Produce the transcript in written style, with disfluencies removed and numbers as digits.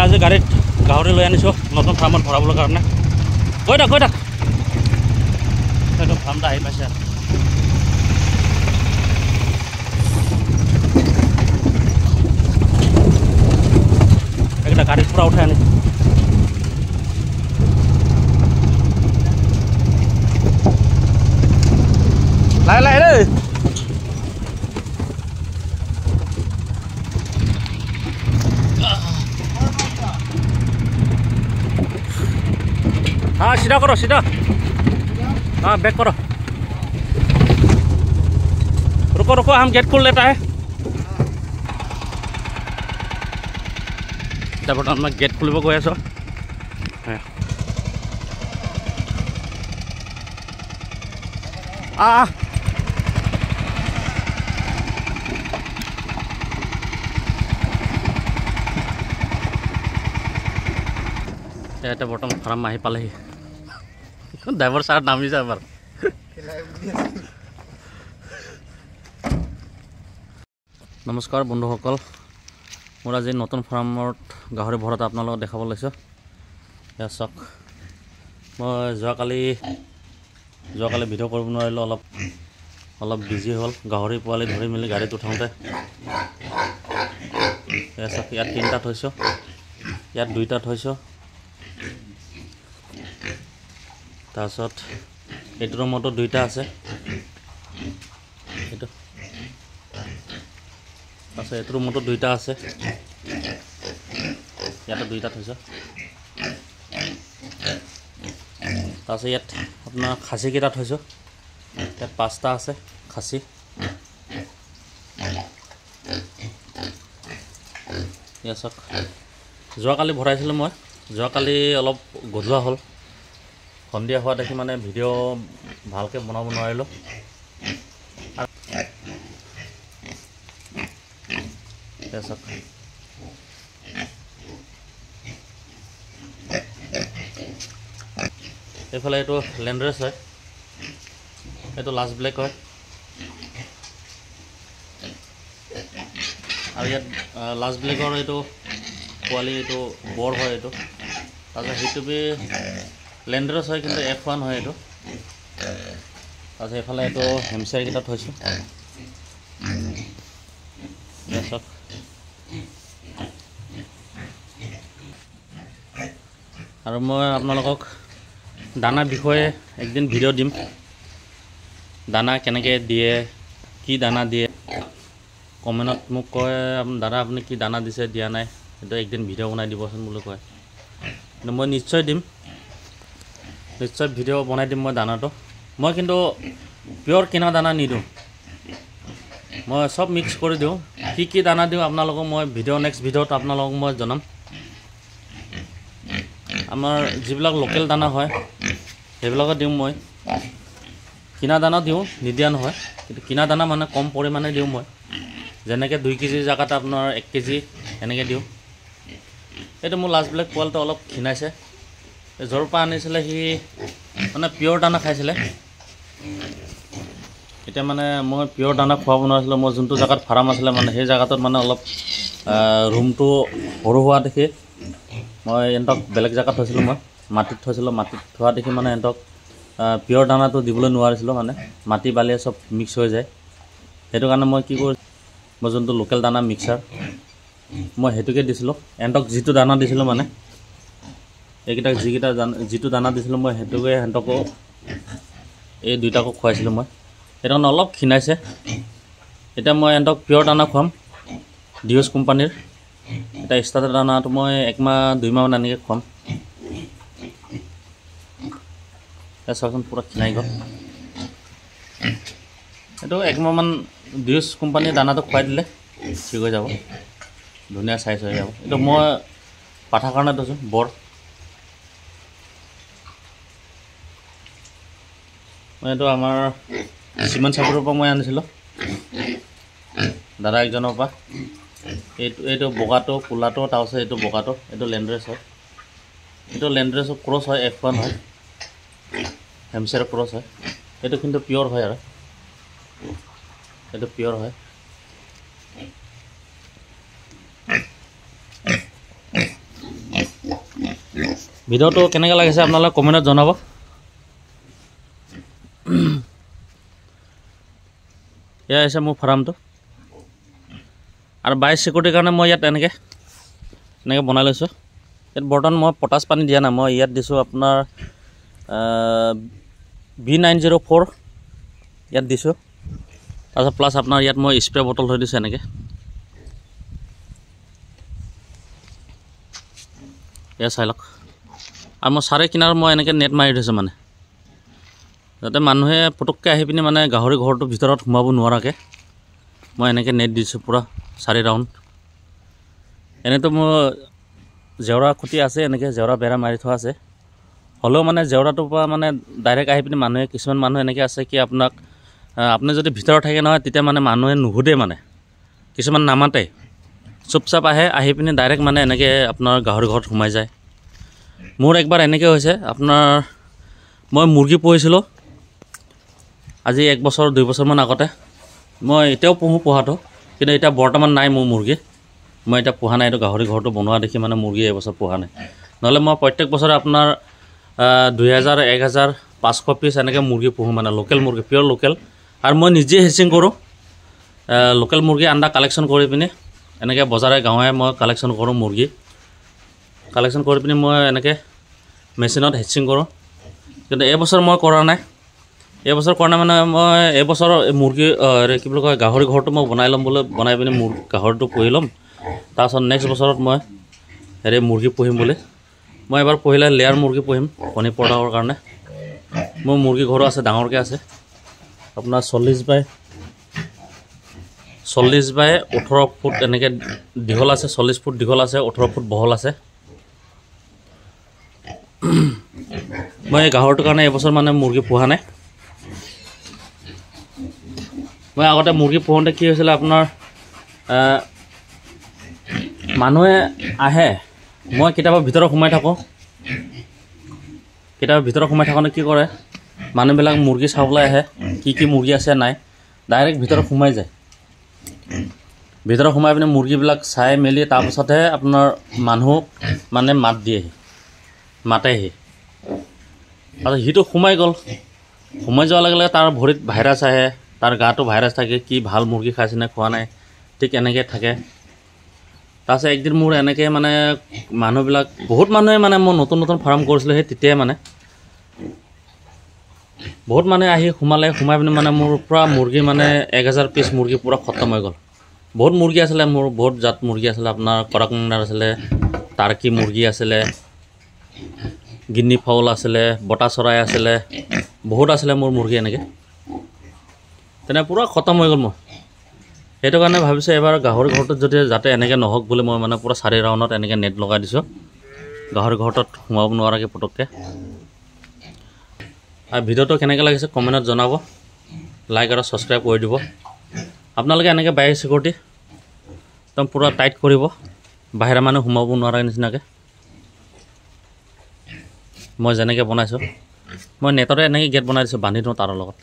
আজি গাড়ীত গাহৰি লৈ আনিছোঁ নতুন ফাৰ্মত ভৰাবৰ কাৰণে। গৈ থাক সেইটো ফাৰ্মটা আহি পাইছে। এইকেইটা গাড়ীত পূৰা উঠাই আনিছোঁ। লাহে লাহে দেই। हाँ सीधा करो सीधा। हाँ बैक करो। रुको रुको हम गेट खोल लेता है। बर्तमान मैं गेट खुलिब गई आছো। बर्तमान फार्म आহি পালেহি। ড্ৰাইভাৰ ছাৰ নামি যায় আমাৰ। নমস্কাৰ বন্ধুসকল, মোৰ আজি নতুন ফাৰ্মত গাহৰি ভৰাত আপোনালোকক দেখাব লৈছোঁ। এয়া চাওক, মই যোৱাকালি ভিডিঅ' কৰিব নোৱাৰিলোঁ, অলপ বিজি হ'ল। গাহৰি পোৱালি ধৰি মেলি গাড়ীত উঠাওঁতে এয়া চাওক, ইয়াত 3টা থৈছোঁ, ইয়াত 2টা থৈছোঁ। তাৰপিছত এইটো ৰুমতো 2টা আছে, এইটো তাৰপিছত এইটো ৰুমতো 2টা আছে, ইয়াতো 2টা থৈছোঁ। তাৰপিছত ইয়াত আপোনাৰ খাচীকেইটা থৈছোঁ, ইয়াত 5টা আছে খাচী। ইয়াত চাওক, যোৱাকালি ভৰাইছিলোঁ মই, যোৱাকালি অলপ গধুৱা হ'ল, সন্ধিয়া হোৱা দেখি মানে ভিডিঅ' ভালকৈ বনাব নোৱাৰিলোঁ। এইফালে এইটো লেণ্ডৰেছ হয়, এইটো লাষ্ট ব্লেক হয়, আৰু ইয়াত লাষ্ট ব্লেকৰ এইটো পোৱালি, এইটো বৰ হয় এইটো। তাৰপিছত সেইটো বি লেণ্ডৰেছ হয়, কিন্তু F1 হয় এইটো। তাৰপিছত এইফালে এইটো হেমচাৰকেইটা থৈছোঁ। চাওক, আৰু মই আপোনালোকক দানাৰ বিষয়ে একদিন ভিডিঅ' দিম। দানা কেনেকৈ দিয়ে, কি দানা দিয়ে, কমেণ্টত মোক কয় দাদা আপুনি কি দানা দিছে দিয়া নাই, সেইটো একদিন ভিডিঅ' বনাই দিবচোন বুলি কয়। কিন্তু মই নিশ্চয় দিম, নিশ্চয় ভিডিঅ' বনাই দিম মই দানাটো। মই কিন্তু পিয়ৰ কিনা দানা নিদিওঁ, মই চব মিক্স কৰি দিওঁ। কি দানা দিওঁ আপোনালোকক মই নেক্সট ভিডিঅ'ত আপোনালোকক মই জনাম। আমাৰ যিবিলাক লোকেল দানা হয় সেইবিলাকো দিওঁ মই, কিনা দানা দিওঁ নিদিয়া নহয়, কিন্তু কিনা দানা মানে কম পৰিমাণে দিওঁ মই। যেনেকৈ 2 কেজি জেগাত আপোনাৰ 1 কেজি এনেকৈ দিওঁ। এইটো মোৰ লাষ্ট ব্লেক পোৱালিটো অলপ ক্ষীণাইছে, য'ৰ পৰা আনিছিলে সি মানে পিয়ৰ দানা খাইছিলে। এতিয়া মানে মই পিয়ৰ দানা খুৱাব নোৱাৰিছিলোঁ। মই যোনটো জেগাত ফাৰ্ম আছিলে মানে সেই জেগাটোত মানে অলপ ৰুমটো সৰু হোৱা দেখি মই এহেঁতক বেলেগ জেগাত থৈছিলোঁ, মই মাটিত থৈছিলোঁ। মাটিত থোৱা দেখি মানে এহেঁতক পিয়ৰ দানাটো দিবলৈ নোৱাৰিছিলোঁ, মানে মাটি বালিয়ে চব মিক্স হৈ যায়। সেইটো কাৰণে মই কি কৰিছোঁ, মই যোনটো লোকেল দানা মিক্সাৰ মই সেইটোকে দিছিলোঁ। এহেঁতক যিটো দানা দিছিলোঁ মানে এইকেইটাক যিটো দানা দিছিলোঁ মই সেইটোকে সিহঁতকো এই 2টাকো খুৱাইছিলোঁ মই। সেইটো কাৰণে অলপ ক্ষীণাইছে। এতিয়া মই সিহঁতক পিয়ৰ দানা খুৱাম, ডিঅ'ছ কোম্পানীৰ। এতিয়া ষ্টাৰ্টাৰ দানাটো মই 1 মাহ 2 মাহমান এনেকৈ খুৱাম। চাওকচোন পূৰা ক্ষীণাই গ'ল। এইটো 1 মাহমান ডিঅ'ছ কোম্পানীৰ দানাটো খুৱাই দিলে ঠিক হৈ যাব, ধুনীয়া চাইজ হৈ যাব। এইটো মই পাঠাৰ কাৰণে থৈছোঁ, বৰ। মই এইটো আমাৰ চিমেণ্ট চাপৰিৰ পৰা মই আনিছিলোঁ, দাদা একজনৰ পৰা। এইটো বগাটো ক'লাটো, তাৰপিছত এইটো বগাটো, এইটো লেণ্ডৰেছ হয়। এইটো লেণ্ডৰেছৰ ক্ৰছ হয়, F1 হয়, হেমচাৰ ক্ৰছ হয়। এইটো কিন্তু পিয়ৰ হয়, আৰু এইটো পিয়ৰ হয়। ভিডিঅ'টো কেনেকৈ লাগিছে আপোনালোকে কমেণ্টত জনাব। এয়া হৈছে মোৰ ফাৰ্মটো আৰু বাই চিকিউৰিটিৰ কাৰণে মই ইয়াত এনেকৈ বনাই লৈছোঁ। ইয়াত বৰ্তমান মই পটাছ পানী দিয়া নাই, মই ইয়াত দিছোঁ আপোনাৰ B904 ইয়াত দিছোঁ। তাৰপিছত প্লাছ আপোনাৰ ইয়াত মই স্প্ৰে বটল থৈ দিছোঁ এনেকৈ। এয়া চাই লওক। আৰু মই চাৰে কিনাৰত মই এনেকৈ নেট মাৰি থৈছোঁ মানে, যাতে মানুহে পটককৈ আহি পিনি মানে গাহৰি ঘৰটোৰ ভিতৰত সোমাব নোৱাৰাকৈ মই এনেকৈ নেট দিছোঁ পূৰা 4 ৰাউণ্ড। এনেইতো মোৰ জেওৰা খুঁটি আছে, এনেকৈ জেওৰা বেৰা মাৰি থোৱা আছে। হ'লেও মানে জেওৰাটোৰ পৰা মানে ডাইৰেক্ট আহি পিনি মানুহে, কিছুমান মানুহ এনেকৈ আছে কি আপোনাক আপুনি যদি ভিতৰত থাকে নহয় তেতিয়া মানে মানুহে নুসুধে, মানে কিছুমান নামাতে, চুপচাপ আহি পিনি ডাইৰেক্ট মানে এনেকৈ আপোনাৰ গাহৰি ঘৰত সোমাই যায়। মোৰ একবাৰ এনেকৈ হৈছে, আপোনাৰ মই মুৰ্গী পুহিছিলোঁ আজি 1 বছৰ 2 বছৰমান আগতে। মই এতিয়াও পোহাটো, কিন্তু এতিয়া বৰ্তমান নাই মোৰ মুৰ্গী। মই এতিয়া পোহা নাই, এইটো গাহৰি ঘৰটো বনোৱা দেখি মানে মুৰ্গী এবছৰ পোহা নাই। নহ'লে মই প্ৰত্যেক বছৰে আপোনাৰ 2000 1000 500 পিচ এনেকৈ মুৰ্গী পোহোঁ, মানে লোকেল মুৰ্গী, পিয়'ৰ লোকেল। আৰু মই নিজে হেচিং কৰোঁ, লোকেল মুৰ্গী আণ্ডা কালেকশ্যন কৰি পিনি এনেকৈ বজাৰে গাঁৱে মই কালেকশ্যন কৰোঁ মুৰ্গী। কালেকশ্যন কৰি পিনি মই এনেকৈ মেচিনত হেচিং কৰোঁ। কিন্তু এইবছৰ মই কৰা নাই, এইবছৰ কৰা নাই মানে মই এইবছৰ মুৰ্গী কি বুলি কয় গাহৰি ঘৰটো মই বনাই ল'ম বুলি, বনাই পিনি গাহৰিটো পুহি ল'ম। তাৰপিছত নেক্সট বছৰত মই মুৰ্গী পুহিম বুলি। মই এবাৰ পুহিলে লেয়াৰ মুৰ্গী পুহিম কণী পৰ্দাৰ কাৰণে। মোৰ মুৰ্গী ঘৰো আছে, ডাঙৰকৈ আছে, আপোনাৰ 40 বাই 18 ফুট এনেকৈ দীঘল আছে, 40 ফুট দীঘল আছে, 18 ফুট বহল আছে। মই এই গাহৰিটোৰ কাৰণে এইবছৰ মানে মুৰ্গী পোহা নাই। মই আগতে মুৰ্গী পোহোঁতে কি হৈছিলে আপোনাৰ, মানুহে আহে, মই কেতিয়াবা ভিতৰত সোমাই থাকোঁ, থাকোঁতে কি কৰে মানুহবিলাক মুৰ্গী চাবলৈ আহে, কি মুৰ্গী আছে নাই, ডাইৰেক্ট ভিতৰত সোমাই যায়। ভিতৰত সোমাই পিনি মুৰ্গীবিলাক চাই মেলি তাৰপিছতহে আপোনাৰ মানুহ মানে মাতেহি। আৰু সিটো সোমাই গ'ল, সোমাই যোৱাৰ লগে লগে তাৰ ভৰিত ভাইৰাছ আহে, তাৰ গাটো ভাইৰাছ থাকে, কি ভাল মুৰ্গী খাইছে নে খোৱা নাই, ঠিক এনেকৈ থাকে। তাৰপিছত একদিন মোৰ এনেকৈ মানে মানুহবিলাক, বহুত মানুহে মানে মই নতুন ফাৰ্ম কৰিছিলোঁ, সেই তেতিয়াই মানে বহুত মানুহে আহি সোমাই পিনি মানে মোৰ পূৰা মুৰ্গী মানে 1000 পিচ মুৰ্গী পূৰা খতম হৈ গ'ল। বহুত মুৰ্গী আছিলে মোৰ, বহুত জাত মুৰ্গী আছিলে, আপোনাৰ কৰকনাৰ আছিলে, টাৰ্কি মুৰ্গী আছিলে, গিনি ফাউল আছিলে, বটা চৰাই আছিলে, বহুত আছিলে মোৰ মুৰ্গী এনেকৈ। তেনে পূৰা খতম হৈ গ'ল মোৰ। সেইটো কাৰণে ভাবিছোঁ এবাৰ গাহৰি ঘৰটোত যদি যাতে এনেকৈ নহওক বুলি মই মানে পূৰা 4 ৰাউণ্ডত এনেকৈ নেট লগাই দিছোঁ, গাহৰি ঘৰটোত সোমাব নোৱাৰাকৈ পটককৈ। আৰু ভিডিঅ'টো কেনেকৈ লাগিছে কমেণ্টত জনাব, লাইক আৰু ছাবস্ক্ৰাইব কৰি দিব। আপোনালোকে এনেকৈ বাই চিকিউৰিটি একদম পূৰা টাইট কৰিব, বাহিৰা মানুহ সোমাব নোৱাৰা নিচিনাকৈ। মই যেনেকৈ বনাইছোঁ, মই নেটতে এনেকৈ গেট বনাই দিছোঁ, বান্ধি দিওঁ তাৰৰ লগত।